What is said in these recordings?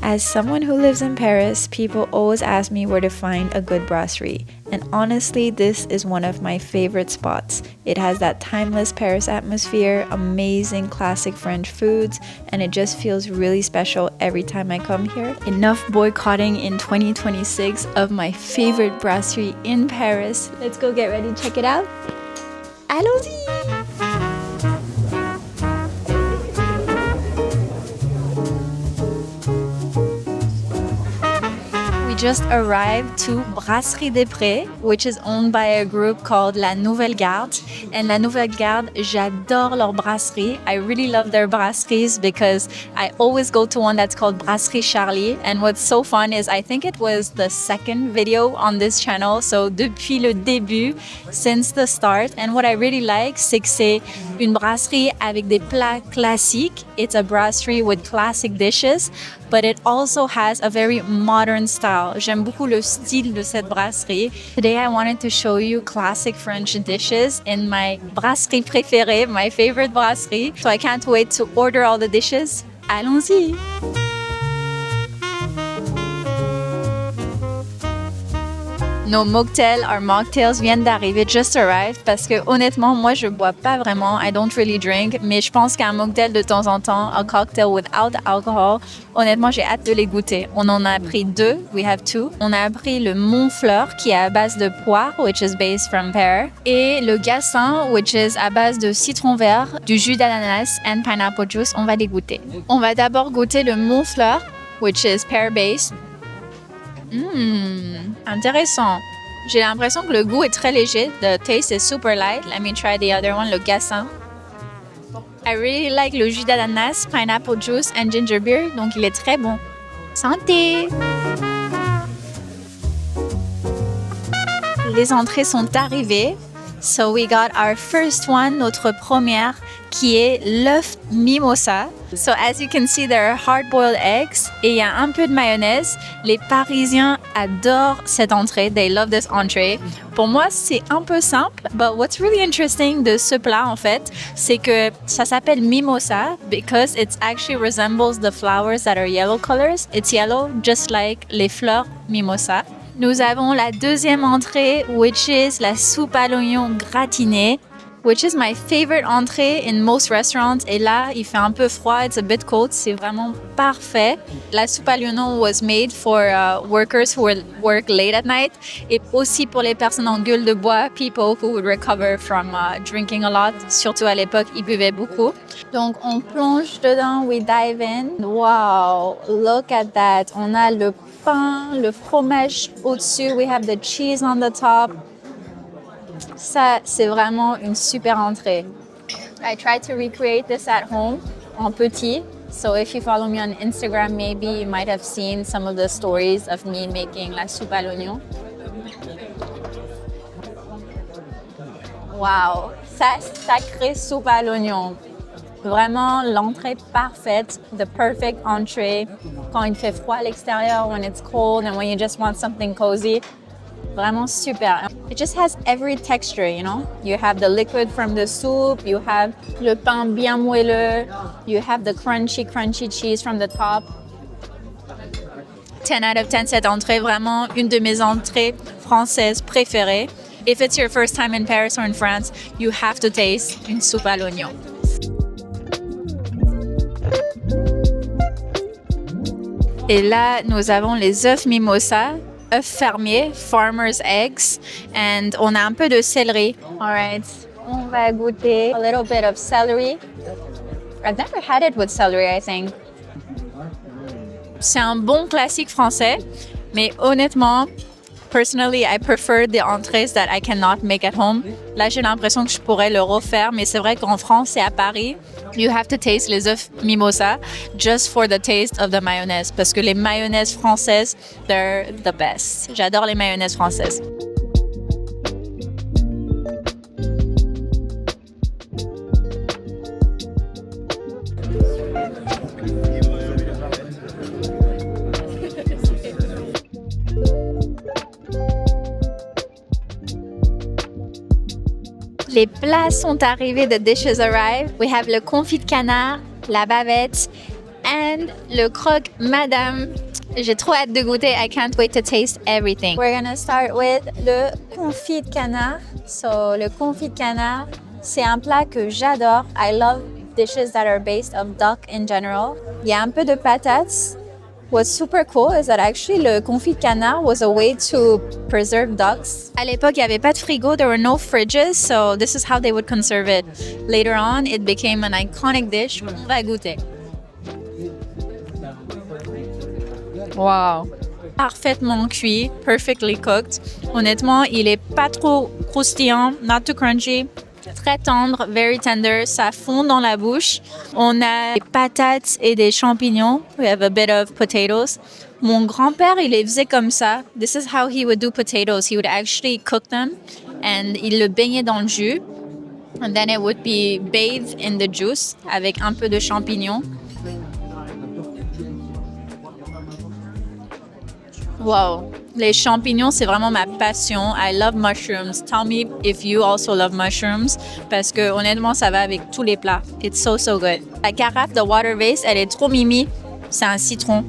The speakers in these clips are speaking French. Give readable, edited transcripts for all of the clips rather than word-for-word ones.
As someone who lives in Paris, people always ask me where to find a good brasserie. And honestly, this is one of my favorite spots. It has that timeless Paris atmosphere, amazing classic French foods, and it just feels really special every time I come here. Enough boycotting in 2026 of my favorite brasserie in Paris. Let's go get ready, check it out. Allons-y! Just arrived to Brasserie des Prés, which is owned by a group called La Nouvelle Garde. And La Nouvelle Garde, j'adore leur brasserie. I really love their brasseries because I always go to one that's called Brasserie Charlie. And what's so fun is I think it was the second video on this channel. So depuis le début, since the start. And what I really like, c'est que c'est une brasserie avec des plats classiques. It's a brasserie with classic dishes, but it also has a very modern style. J'aime beaucoup le style de cette brasserie. Today I wanted to show you classic French dishes in my brasserie préférée, my favorite brasserie. So I can't wait to order all the dishes. Allons-y! Nos mocktails, our mocktails viennent d'arriver, just arrived, parce que honnêtement, moi, je bois pas vraiment. I don't really drink, mais je pense qu'un mocktail de temps en temps, a cocktail without alcohol, honnêtement, j'ai hâte de les goûter. On en a pris 2, we have 2. On a pris le Montfleur, qui est à base de poire, which is based from pear, et le Gassin, which is à base de citron vert, du jus d'ananas and pineapple juice. On va les goûter. On va d'abord goûter le Montfleur, which is pear-based. Intéressant. J'ai l'impression que le goût est très léger. The taste is super light. Let me try the other one, le Gassin. I really like le jus d'ananas, pineapple juice and ginger beer. Donc, il est très bon. Santé! Les entrées sont arrivées. So we got our first one, notre première, qui est l'œuf mimosa. So as you can see, there are hard-boiled eggs et il y a un peu de mayonnaise. Les Parisiens adorent cette entrée. They love this entree. Pour moi, c'est un peu simple, but what's really interesting de ce plat, en fait, c'est que ça s'appelle mimosa because it actually resembles the flowers that are yellow colors. It's yellow, just like les fleurs mimosa. Nous avons la deuxième entrée, which is la soupe à l'oignon gratinée, which is my favorite entrée in most restaurants. Et là, il fait un peu froid, it's a bit cold, c'est vraiment parfait. La soupe à l'oignon was made for workers who would work late at night, et aussi pour les personnes en gueule de bois, people who would recover from drinking a lot. Surtout à l'époque, ils buvaient beaucoup. Donc, on plonge dedans, we dive in. Wow, look at that. On a le pain, le fromage au-dessus, we have the cheese on the top. Ça, c'est vraiment une super entrée. I tried to recreate this at home en petit. So if you follow me on Instagram, maybe you might have seen some of the stories of me making la soupe à l'oignon. Wow, ça, sacrée soupe à l'oignon. Vraiment l'entrée parfaite, the perfect entrée quand il fait froid à l'extérieur, when it's cold and when you just want something cozy. Vraiment super. It just has every texture, you know. You have the liquid from the soup, you have le pain bien moelleux, you have the crunchy cheese from the top. 10 out of 10 cette entrée, vraiment une de mes entrées françaises préférées. If it's your first time in Paris or in France, you have to taste une soupe à l'oignon. Et là, nous avons les œufs mimosa, œufs fermiers, farmer's eggs, and on a un peu de céleri. All right, on va goûter a little bit of celery. I've never had it with celery, I think. C'est un bon classique français, mais honnêtement, personally, I prefer the entrées that I cannot make at home. Là, j'ai l'impression que je pourrais le refaire, mais c'est vrai qu'en France et à Paris, you have to taste les œufs mimosa just for the taste of the mayonnaise. Parce que les mayonnaises françaises, they're the best. J'adore les mayonnaises françaises. Les plats sont arrivés, the dishes arrived. We have le confit de canard, la bavette, and le croque madame. J'ai trop hâte de goûter. I can't wait to taste everything. We're gonna start with le confit de canard. So, le confit de canard, c'est un plat que j'adore. I love dishes that are based on duck in general. Il y a un peu de patates. What's super cool is that actually le confit de canard was a way to preserve ducks. À l'époque, il n'y avait pas de frigo, there were no fridges, so this is how they would conserve it. Later on, it became an iconic dish. On va goûter. Wow. Parfaitement cuit, perfectly cooked. Honnêtement, il est pas trop croustillant, not too crunchy. Très tendre, very tender, ça fond dans la bouche. On a des patates et des champignons. We have a bit of potatoes. Mon grand-père, il les faisait comme ça. This is how he would do potatoes. He would actually cook them and il le baignait dans le jus. And then it would be bathed in the juice avec un peu de champignons. Wow, les champignons, c'est vraiment ma passion. I love mushrooms. Tell me if you also love mushrooms, parce que honnêtement, ça va avec tous les plats. It's so, so good. La carafe de water vase, elle est trop mimi. C'est un citron.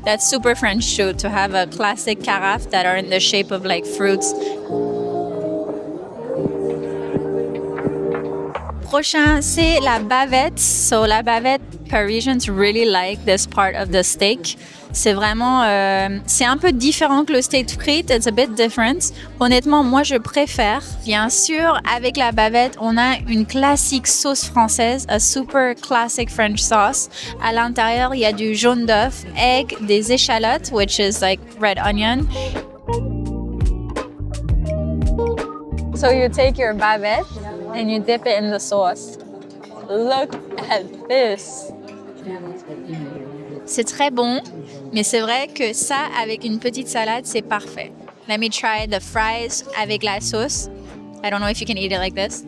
That's super French too, to have a classic carafe that are in the shape of like fruits. Prochain, c'est la bavette. So la bavette, Parisians really like this part of the steak. C'est vraiment, c'est un peu différent que le steak frites. It's a bit different. Honnêtement, moi, je préfère. Bien sûr, avec la bavette, on a une classique sauce française, a super classic French sauce. À l'intérieur, il y a du jaune d'œuf, egg, des échalotes, which is like red onion. So you take your bavette and you dip it in the sauce. Look at this. C'est très bon, mais c'est vrai que ça, avec une petite salade, c'est parfait. Let me try the fries avec la sauce. I don't know if you can eat it like this.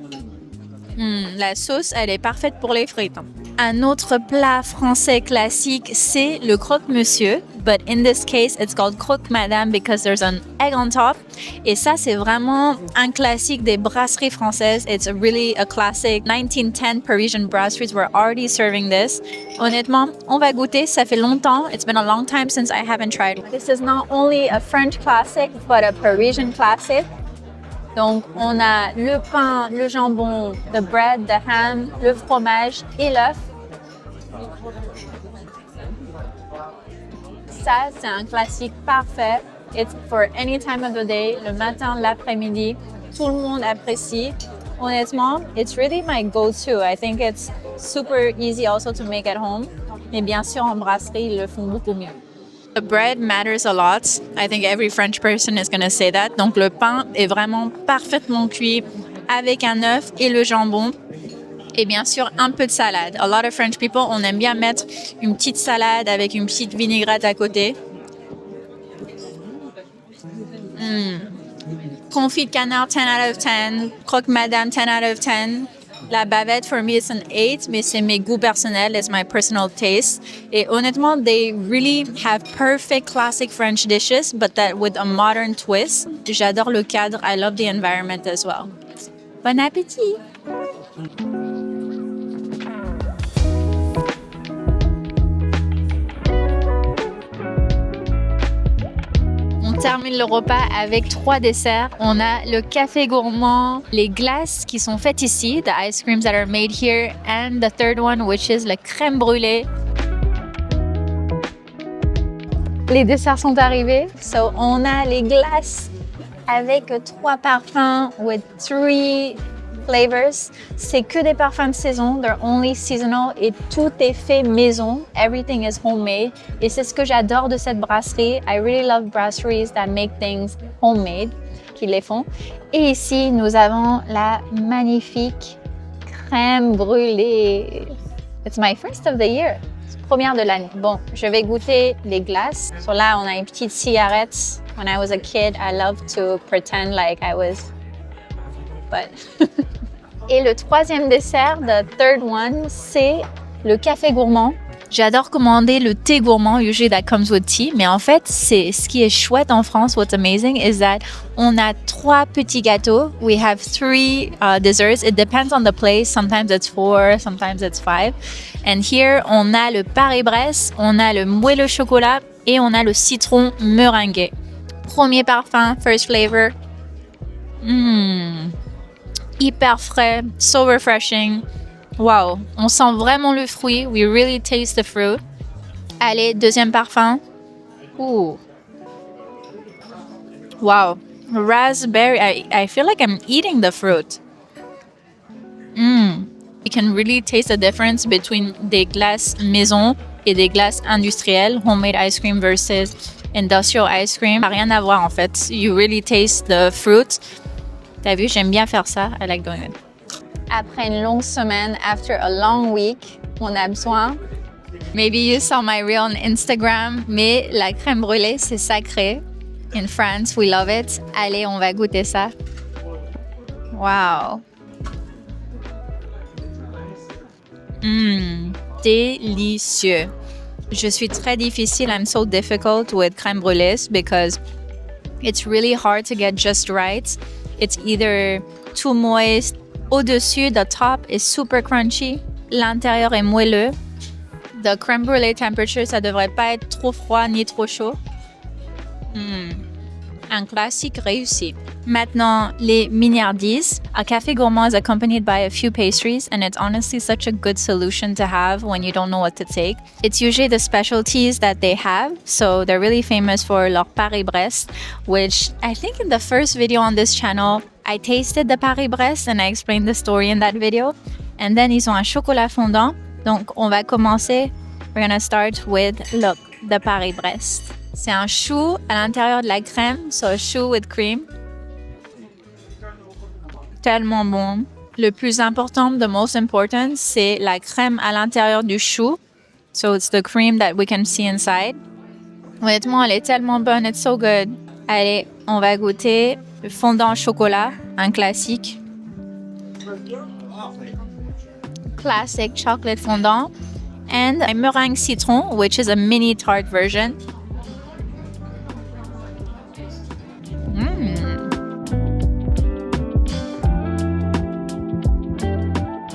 La sauce, elle est parfaite pour les frites. Un autre plat français classique, c'est le croque-monsieur. But in this case, it's called croque-madame because there's an egg on top. Et ça, c'est vraiment un classique des brasseries françaises. It's really a classic. 1910 Parisian brasseries were already serving this. Honnêtement, on va goûter. Ça fait longtemps. It's been a long time since I haven't tried. This is not only a French classic, but a Parisian classic. Donc, on a le pain, le jambon, the bread, the ham, le fromage et l'œuf. Ça, c'est un classique parfait. It's for any time of the day, le matin, l'après-midi. Tout le monde apprécie. Honnêtement, it's really my go-to. I think it's super easy also to make at home. Mais bien sûr, en brasserie, ils le font beaucoup mieux. The bread matters a lot. I think every French person is going to say that. Donc, le pain est vraiment parfaitement cuit avec un œuf et le jambon. Et bien sûr, un peu de salade. A lot of French people, on aime bien mettre une petite salade avec une petite vinaigrette à côté. Confit de canard, 10 out of 10. Croque-madame, 10 out of 10. La bavette, for me, it's an 8, mais c'est mes goûts personnels, it's my personal taste. Et honnêtement, they really have perfect classic French dishes, but that with a modern twist. J'adore le cadre, I love the environment as well. Bon appétit! On termine le repas avec 3 desserts. On a le café gourmand, les glaces qui sont faites ici, the ice creams that are made here, and the third one, which is la crème brûlée. Les desserts sont arrivés. So, on a les glaces avec 3 parfums with 3 flavors. C'est que des parfums de saison. They're only seasonal et tout est fait maison. Everything is homemade. Et c'est ce que j'adore de cette brasserie. I really love brasseries that make things homemade, qui les font. Et ici, nous avons la magnifique crème brûlée. It's my first of the year. Première de l'année. Bon, je vais goûter les glaces. So là, on a une petite cigarette. When I was a kid, I loved to pretend like I was... But... Et le troisième dessert, the third one, c'est le café gourmand. J'adore commander le thé gourmand, usually that comes with tea, mais en fait, c'est ce qui est chouette en France. What's amazing is that on a 3 petits gâteaux. We have 3 desserts. It depends on the place. Sometimes it's 4, sometimes it's 5. And here, on a le Paris-Brest, on a le moelleux chocolat et on a le citron meringué. Premier parfum, first flavor. Hyper frais, so refreshing. Wow, on sent vraiment le fruit. We really taste the fruit. Allez, deuxième parfum. Ooh. Wow, raspberry. I feel like I'm eating the fruit. You can really taste the difference between des glaces maison et des glaces industrielles, homemade ice cream versus industrial ice cream. Ça n'a rien à voir en fait. You really taste the fruit. T'as vu, j'aime bien faire ça. I like doing it. Après une longue semaine, after a long week, on a besoin. Maybe you saw my reel on Instagram, mais la crème brûlée, c'est sacré. In France, we love it. Allez, on va goûter ça. Wow. Délicieux. Je suis très difficile. I'm so difficult with crème brûlée because it's really hard to get just right. It's either too moist. Au-dessus, the top is super crunchy. L'intérieur est moelleux. The crème brûlée temperature, ça devrait pas être trop froid ni trop chaud. Un classique réussi. Maintenant, les mignardises. A café gourmand is accompanied by a few pastries, and it's honestly such a good solution to have when you don't know what to take. It's usually the specialties that they have, so they're really famous for leur Paris-Brest, which I think in the first video on this channel, I tasted the Paris-Brest and I explained the story in that video. And then ils ont un chocolat fondant. Donc, on va commencer. We're gonna start with, look, the Paris-Brest. C'est un chou à l'intérieur de la crème, so a chou with cream. Tellement bon. Le plus important, the most important, c'est la crème à l'intérieur du chou. So it's the cream that we can see inside. Honnêtement, elle est tellement bonne, it's so good. Allez, on va goûter le fondant au chocolat, un classique. Classic chocolate fondant. And a meringue citron, which is a mini tart version.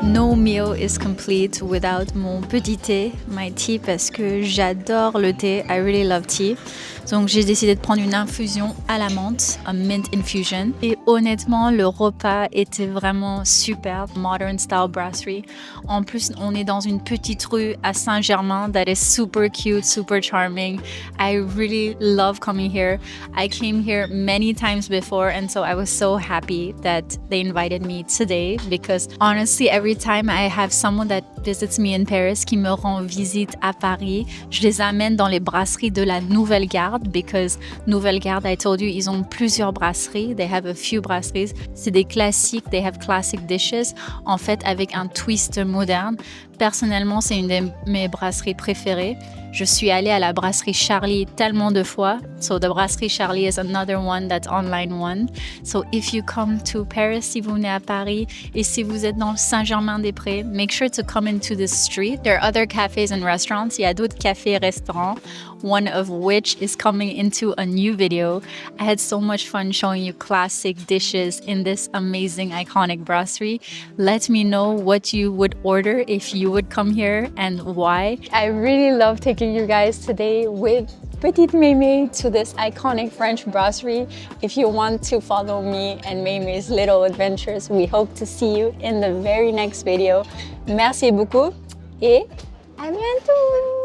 No meal is complete without mon petit thé, my tea, parce que j'adore le thé. I really love tea. Donc j'ai décidé de prendre une infusion à la menthe, a mint infusion. Et honnêtement, le repas était vraiment super. Modern style brasserie. En plus, on est dans une petite rue à Saint-Germain that is super cute, super charming. I really love coming here. I came here many times before, and so I was so happy that they invited me today because honestly, every time I have someone that visits me in Paris qui me rend visite à Paris, je les amène dans les brasseries de la Nouvelle Garde because Nouvelle Garde, I told you, ils ont plusieurs brasseries. They have a few brasseries. C'est des classiques. They have classic dishes. En fait, avec un twist moderne. Personnellement, c'est une de mes brasseries préférées. Je suis allée à la brasserie Charlie tellement de fois. So the brasserie Charlie is another one that's online one. So if you come to Paris, si vous venez à Paris et si vous êtes dans le Saint-Germain-des-Prés, make sure to come into this street. There are other cafes and restaurants. Il y a d'autres cafés et restaurants. One of which is coming into a new video. I had so much fun showing you classic dishes in this amazing iconic brasserie. Let me know what you would order if you would come here and why. I really love taking you guys today with Petite Mémé to this iconic French brasserie. If you want to follow me and Mémé's little adventures, we hope to see you in the very next video. Merci beaucoup et à bientôt!